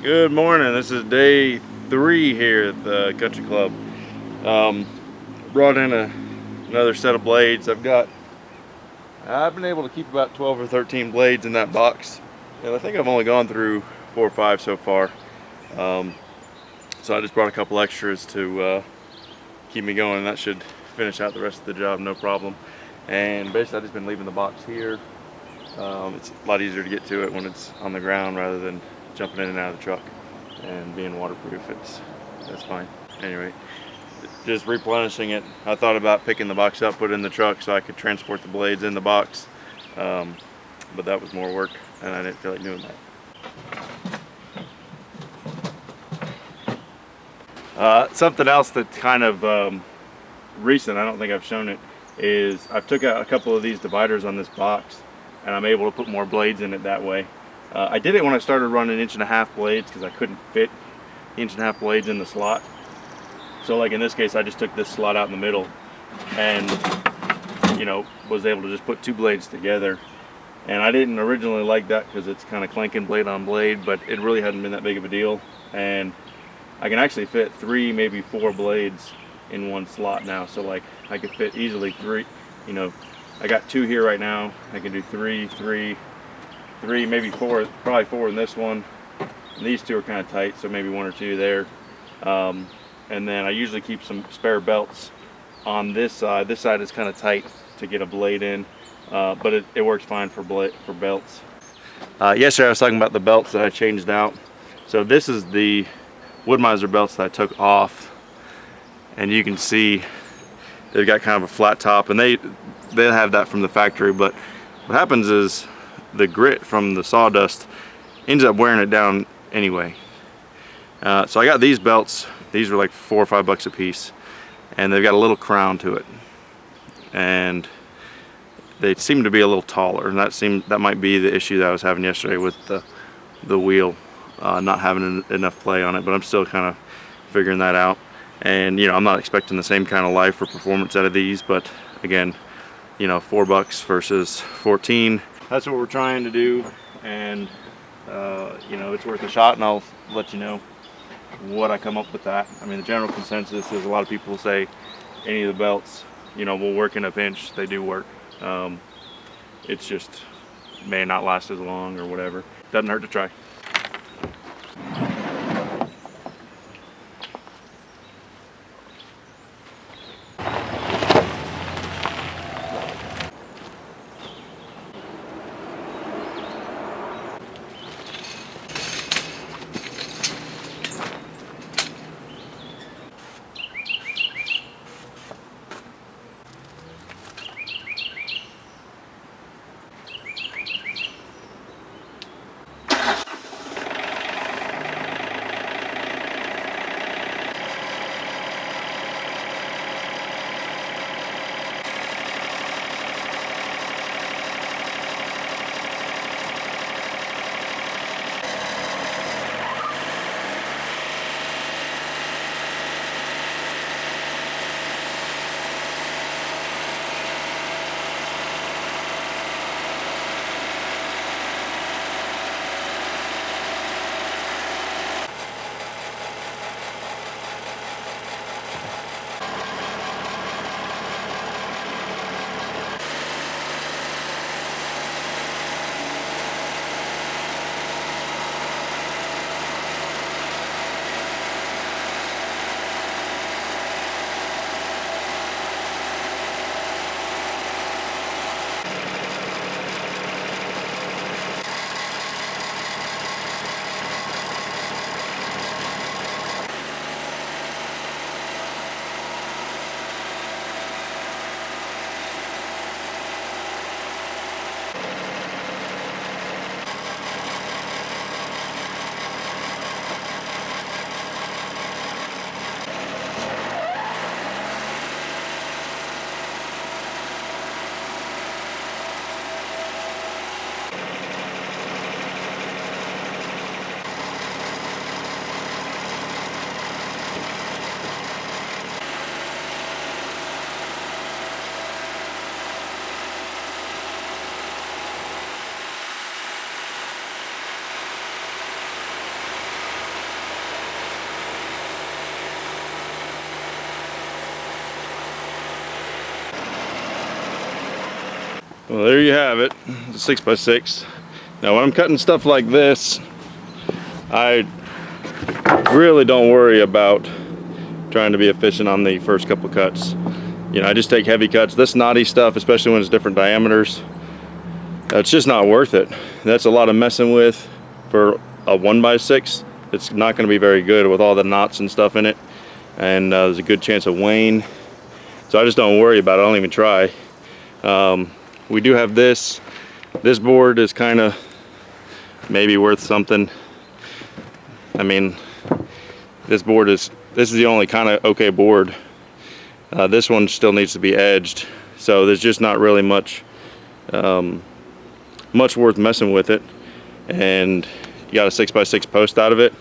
Good morning. This is day 3 here at the country club. Brought in another set of blades. I've been able to keep about 12 or 13 blades in that box, and I think I've only gone through 4 or 5 so far. So I just brought a couple extras to keep me going, and that should finish out the rest of the job no problem. And basically I've just been leaving the box here. It's a lot easier to get to it when it's on the ground rather than jumping in and out of the truck, and being waterproof, that's fine. Anyway, just replenishing it. I thought about picking the box up, put it in the truck so I could transport the blades in the box, but that was more work and I didn't feel like doing that. Something else that's kind of recent, I don't think I've shown it, is I've took out a couple of these dividers on this box, and I'm able to put more blades in it that way. I did it when I started running 1.5-inch blades because I couldn't fit the 1.5-inch blades in the slot. So like in this case, I just took this slot out in the middle and, you know, was able to just put 2 blades together. And I didn't originally like that because it's kind of clanking blade on blade, but it really hadn't been that big of a deal. And I can actually fit 3, maybe 4 blades in one slot now. So like I could fit easily 3, you know, I got 2 here right now. I can do 3, maybe 4, probably 4 in this one. And these 2 are kind of tight, so maybe 1 or 2 there. And then I usually keep some spare belts on this side. This side is kind of tight to get a blade in, but it works fine for belts. Yesterday I was talking about the belts that I changed out. So this is the Wood-Mizer belts that I took off, and you can see they've got kind of a flat top, and they have that from the factory. But what happens is the grit from the sawdust ends up wearing it down anyway. So I got these belts. These were like $4 or $5 a piece, and they've got a little crown to it, and they seem to be a little taller, and that might be the issue that I was having yesterday with the wheel not having enough play on it. But I'm still kind of figuring that out. And you know, I'm not expecting the same kind of life or performance out of these, but again, you know, $4 versus 14. That's what we're trying to do, and you know, it's worth a shot, and I'll let you know what I come up with that. I mean, the general consensus is a lot of people say any of the belts, you know, will work in a pinch. They do work. It's just may not last as long or whatever. Doesn't hurt to try. Well, there you have it, the 6x6. Now when I'm cutting stuff like this, I really don't worry about trying to be efficient on the first couple cuts. You know, I just take heavy cuts. This knotty stuff, especially when it's different diameters, it's just not worth it. That's a lot of messing with for a 1x6. It's not going to be very good with all the knots and stuff in it, and there's a good chance of weighing. So I just don't worry about it. I don't even try. We do have this. This board is kind of maybe worth something. I mean, this is the only kind of okay board. This one still needs to be edged, so there's just not really much worth messing with it. And you got a 6x6 post out of it.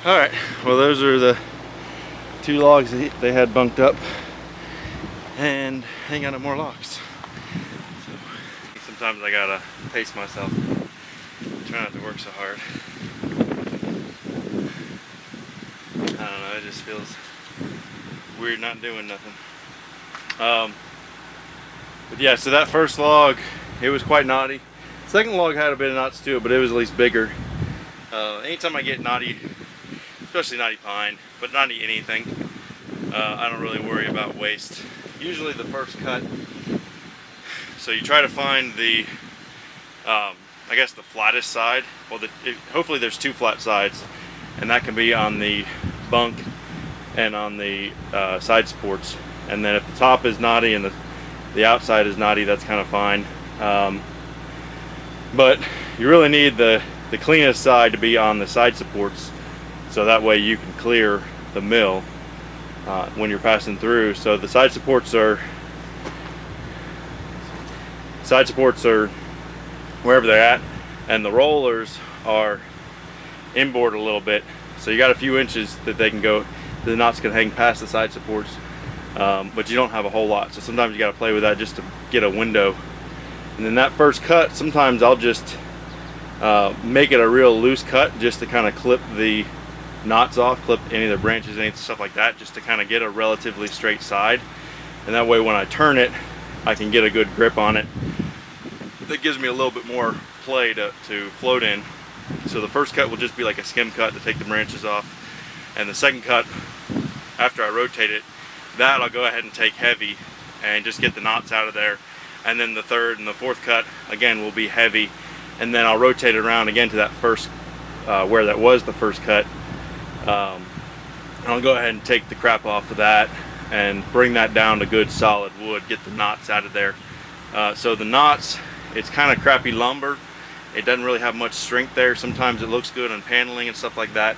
All right, well, those are the 2 logs that they had bunked up, and I ain't got no more logs. So sometimes I gotta pace myself, try not to work so hard. I don't know, it just feels weird not doing nothing. But yeah, so that first log, it was quite knotty. Second log had a bit of knots to it, but it was at least bigger. Anytime I get knotty, especially knotty pine, but knotty anything, I don't really worry about waste. Usually the first cut, so you try to find the, I guess the flattest side. Well, hopefully there's 2 flat sides, and that can be on the bunk and on the side supports. And then if the top is knotty and the outside is knotty, that's kind of fine. But you really need the cleanest side to be on the side supports, so that way you can clear the mill when you're passing through. So the side supports are wherever they're at, and the rollers are inboard a little bit, so you got a few inches that they can go, the knots can hang past the side supports, but you don't have a whole lot, so sometimes you got to play with that just to get a window. And then that first cut, sometimes I'll just make it a real loose cut just to kind of clip the knots off, clip any of the branches, any stuff like that, just to kind of get a relatively straight side. And that way when I turn it, I can get a good grip on it. That gives me a little bit more play to float in. So the first cut will just be like a skim cut to take the branches off. And the second cut, after I rotate it, that I'll go ahead and take heavy and just get the knots out of there. And then the third and the fourth cut, again, will be heavy. And then I'll rotate it around again to that first, where that was the first cut. And I'll go ahead and take the crap off of that and bring that down to good solid wood, get the knots out of there. So the knots, it's kind of crappy lumber. It doesn't really have much strength there. Sometimes it looks good on paneling and stuff like that.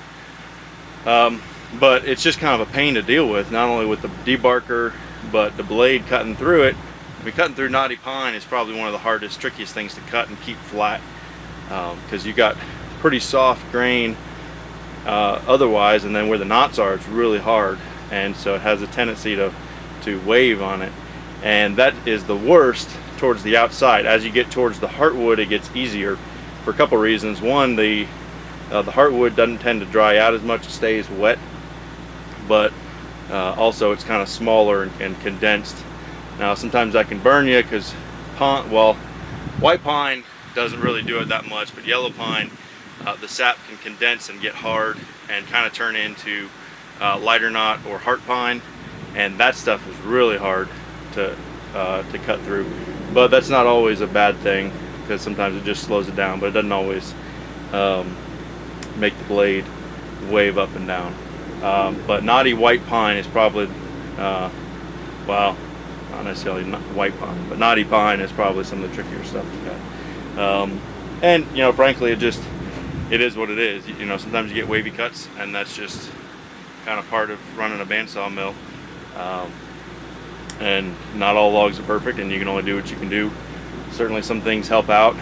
But it's just kind of a pain to deal with, not only with the debarker, but the blade cutting through it. I mean, cutting through knotty pine is probably one of the hardest, trickiest things to cut and keep flat. because you got pretty soft grain otherwise, and then where the knots are, it's really hard, and so it has a tendency to wave on it, and that is the worst towards the outside. As you get towards the heartwood, it gets easier for a couple reasons. One, the heartwood doesn't tend to dry out as much, it stays wet, but also it's kind of smaller and condensed. Now sometimes that can burn you, because white pine doesn't really do it that much, but yellow pine, the sap can condense and get hard and kind of turn into lighter knot or heart pine, and that stuff is really hard to cut through. But that's not always a bad thing, because sometimes it just slows it down, but it doesn't always make the blade wave up and down. But knotty white pine is probably, well, not necessarily white pine, but knotty pine is probably some of the trickier stuff to cut. And you know, frankly, it is what it is. You know, sometimes you get wavy cuts, and that's just kind of part of running a bandsaw mill. And not all logs are perfect, and you can only do what you can do. Certainly some things help out.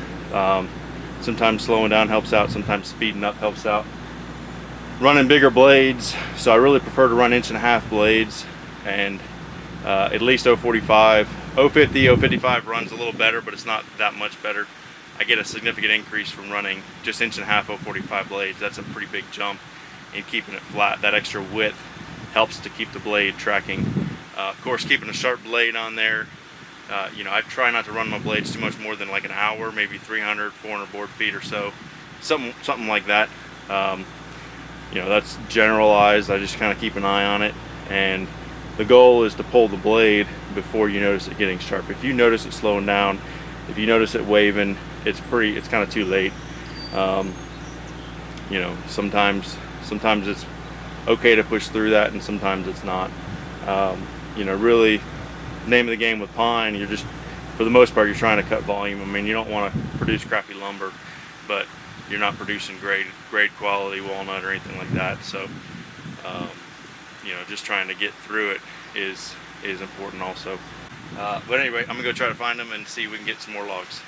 Sometimes slowing down helps out, sometimes speeding up helps out. Running bigger blades, so I really prefer to run 1.5-inch blades, and at least 045. 050, 055 runs a little better, but it's not that much better. I get a significant increase from running just 1.5-inch 045 blades. That's a pretty big jump in keeping it flat. That extra width helps to keep the blade tracking. Of course, keeping a sharp blade on there. You know, I try not to run my blades too much more than like an hour, maybe 300, 400 board feet or so, something like that. You know, that's generalized. I just kind of keep an eye on it, and the goal is to pull the blade before you notice it getting sharp. If you notice it slowing down, if you notice it waving, it's kind of too late. You know, sometimes it's okay to push through that, and sometimes it's not. You know, really, name of the game with pine, you're just, for the most part, you're trying to cut volume. I mean, you don't want to produce crappy lumber, but you're not producing grade quality walnut or anything like that. So, you know, just trying to get through it is important also. But anyway, I'm gonna go try to find them and see if we can get some more logs.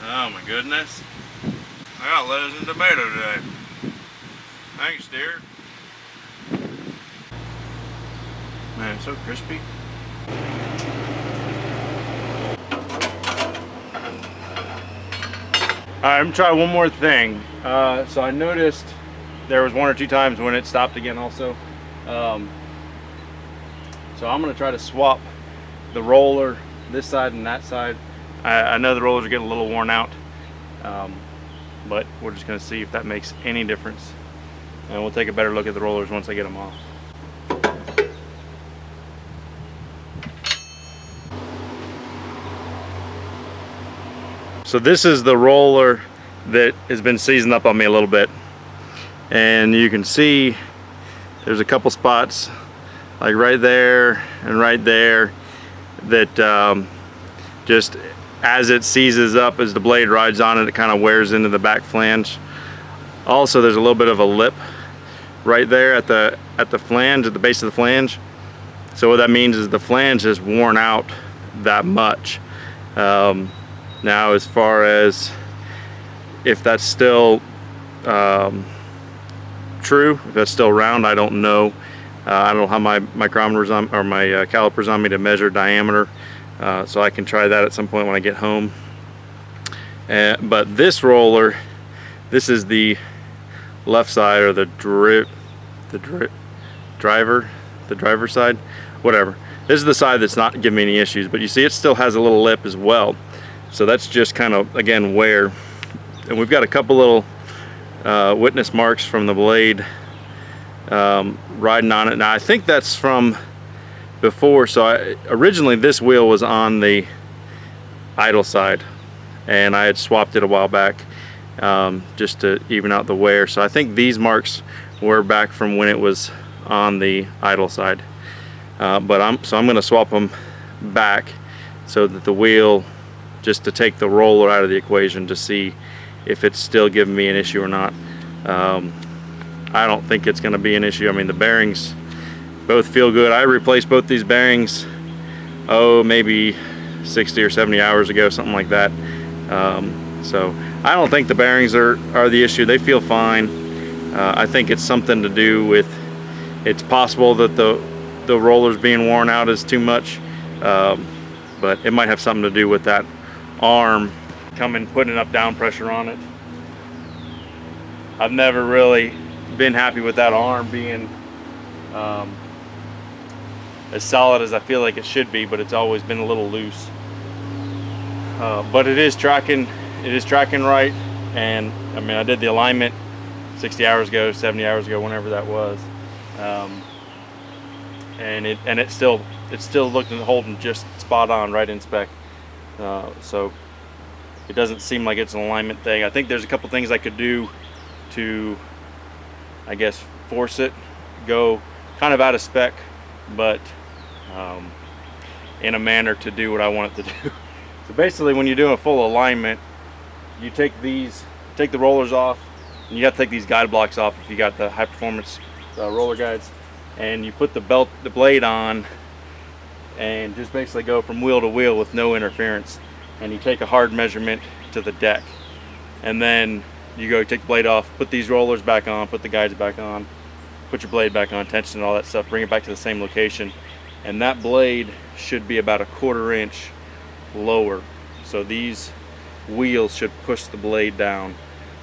Oh my goodness. I got lettuce and tomato today. Thanks, dear. Man, it's so crispy. Alright, I'm gonna try one more thing. So I noticed there was 1 or 2 times when it stopped again also. So I'm gonna try to swap the roller this side and that side. I know the rollers are getting a little worn out, but we're just going to see if that makes any difference, and we'll take a better look at the rollers once I get them off. So this is the roller that has been seizing up on me a little bit, and you can see there's a couple spots like right there and right there that just as it seizes up, as the blade rides on it, it kind of wears into the back flange. Also, there's a little bit of a lip right there at the flange, at the base of the flange. So what that means is the flange is worn out that much. Now, as far as if that's still true, if that's still round, I don't know. I don't have my micrometers on, or my calipers on me to measure diameter, so I can try that at some point when I get home. But this roller, this is the left side, or the driver side, whatever. This is the side that's not giving me any issues, but you see it still has a little lip as well. So that's just kind of, again, wear. And we've got a couple little witness marks from the blade riding on it. Now I think that's from before. So originally this wheel was on the idle side, and I had swapped it a while back just to even out the wear. So I think these marks were back from when it was on the idle side. But I'm going to swap them back so that the wheel, just to take the roller out of the equation to see if it's still giving me an issue or not. I don't think it's going to be an issue. I mean, the bearings both feel good. I replaced both these bearings, maybe 60 or 70 hours ago, something like that. So I don't think the bearings are the issue. They feel fine. I think it's something to do with, it's possible that the rollers being worn out is too much, but it might have something to do with that arm putting enough down pressure on it. I've never really been happy with that arm being as solid as I feel like it should be, but it's always been a little loose. But it is tracking right, and I mean, I did the alignment 60 hours ago, 70 hours ago, whenever that was, and it's still looking, holding just spot on, right in spec. So it doesn't seem like it's an alignment thing. I think there's a couple things I could do to, I guess, force it go kind of out of spec, but in a manner to do what I want it to do. So basically, when you're doing a full alignment, you take the rollers off, and you have to take these guide blocks off if you got the high performance roller guides, and you put the blade on, and just basically go from wheel to wheel with no interference. And you take a hard measurement to the deck, and then you go take the blade off, put these rollers back on, put the guides back on, put your blade back on, tension and all that stuff, bring it back to the same location, and that blade should be about a 1/4 inch lower. So these wheels should push the blade down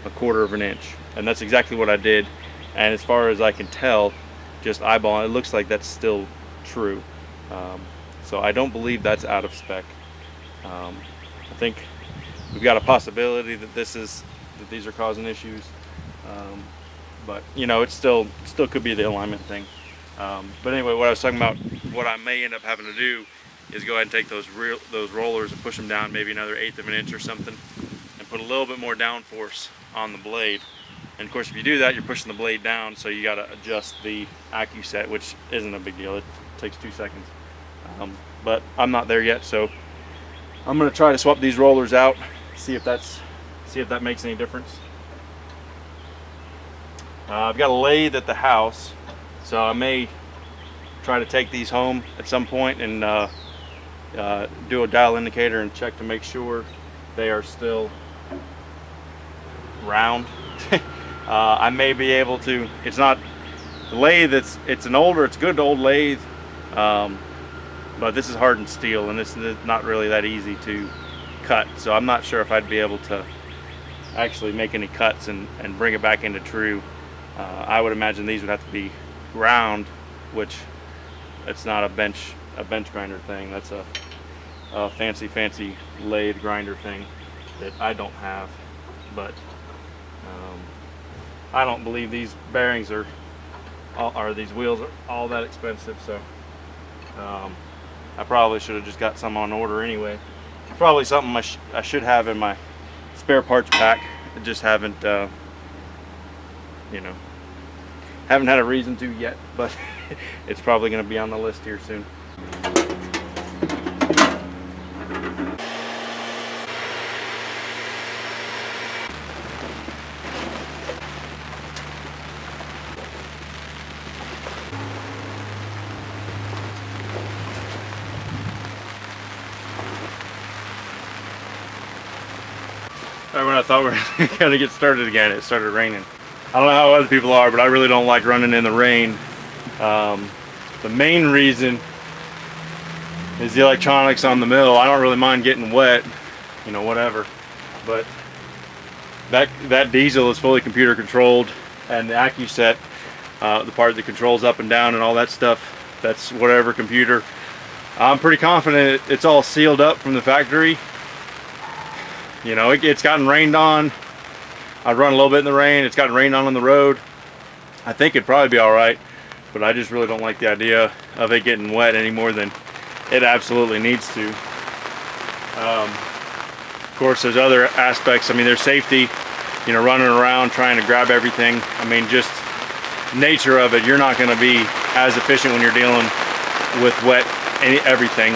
a 1/4 of an inch, and that's exactly what I did. And as far as I can tell, just eyeballing, it looks like that's still true. So I don't believe that's out of spec. I think we've got a possibility that these are causing issues, but you know, it still could be the alignment thing. But anyway, what I was talking about, what I may end up having to do is go ahead and take those rollers and push them down maybe another 1/8 of an inch or something, and put a little bit more downforce on the blade. And of course, if you do that, you're pushing the blade down, so you got to adjust the AccuSet, which isn't a big deal. It takes 2 seconds. But I'm not there yet, so I'm going to try to swap these rollers out, see if that makes any difference. I've got a lathe at the house, so I may try to take these home at some point and do a dial indicator and check to make sure they are still round. I may be able to. It's not the lathe. It's a good old lathe. But this is hardened steel, and this is not really that easy to cut, so I'm not sure if I'd be able to actually make any cuts and bring it back into true. I would imagine these would have to be ground, which it's not a bench grinder thing. That's a fancy lathe grinder thing that I don't have. But I don't believe these bearings or these wheels are all that expensive, so I probably should have just got some on order anyway. Probably something I should have in my spare parts pack. I just haven't, you know, haven't had a reason to yet, but it's probably going to be on the list here soon. Right when I thought we were gonna get started again, it started raining. I don't know how other people are, but I really don't like running in the rain. The main reason is the electronics on the mill. I don't really mind getting wet, you know, whatever. But that diesel is fully computer controlled, and the AccuSet, the part that controls up and down and all that stuff, that's whatever computer. I'm pretty confident it's all sealed up from the factory. You know, it's gotten rained on. I've run a little bit in the rain. It's gotten rained on the road. I think it'd probably be all right, but I just really don't like the idea of it getting wet any more than it absolutely needs to. Of course, there's other aspects. I mean, there's safety, you know, running around trying to grab everything. I mean, just nature of it, you're not going to be as efficient when you're dealing with wet everything.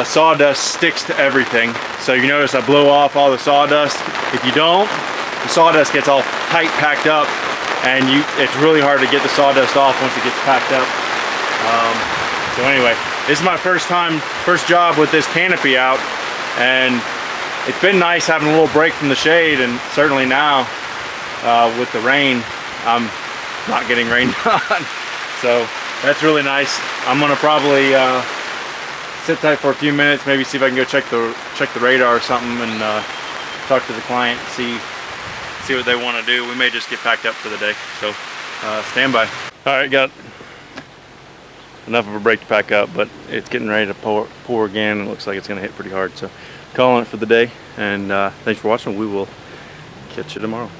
Sawdust sticks to everything. So you notice I blow off all the sawdust. If you don't, the sawdust gets all tight packed up, and it's really hard to get the sawdust off once it gets packed up. So anyway, this is my first job with this canopy out, and it's been nice having a little break from the shade, and certainly now with the rain, I'm not getting rained on. So that's really nice. I'm gonna probably sit tight for a few minutes, maybe see if I can go check the radar or something, and talk to the client, see what they want to do. We may just get packed up for the day, so stand by. All right, got enough of a break to pack up, but it's getting ready to pour again, and it looks like it's going to hit pretty hard. So calling it for the day, and thanks for watching. We will catch you tomorrow.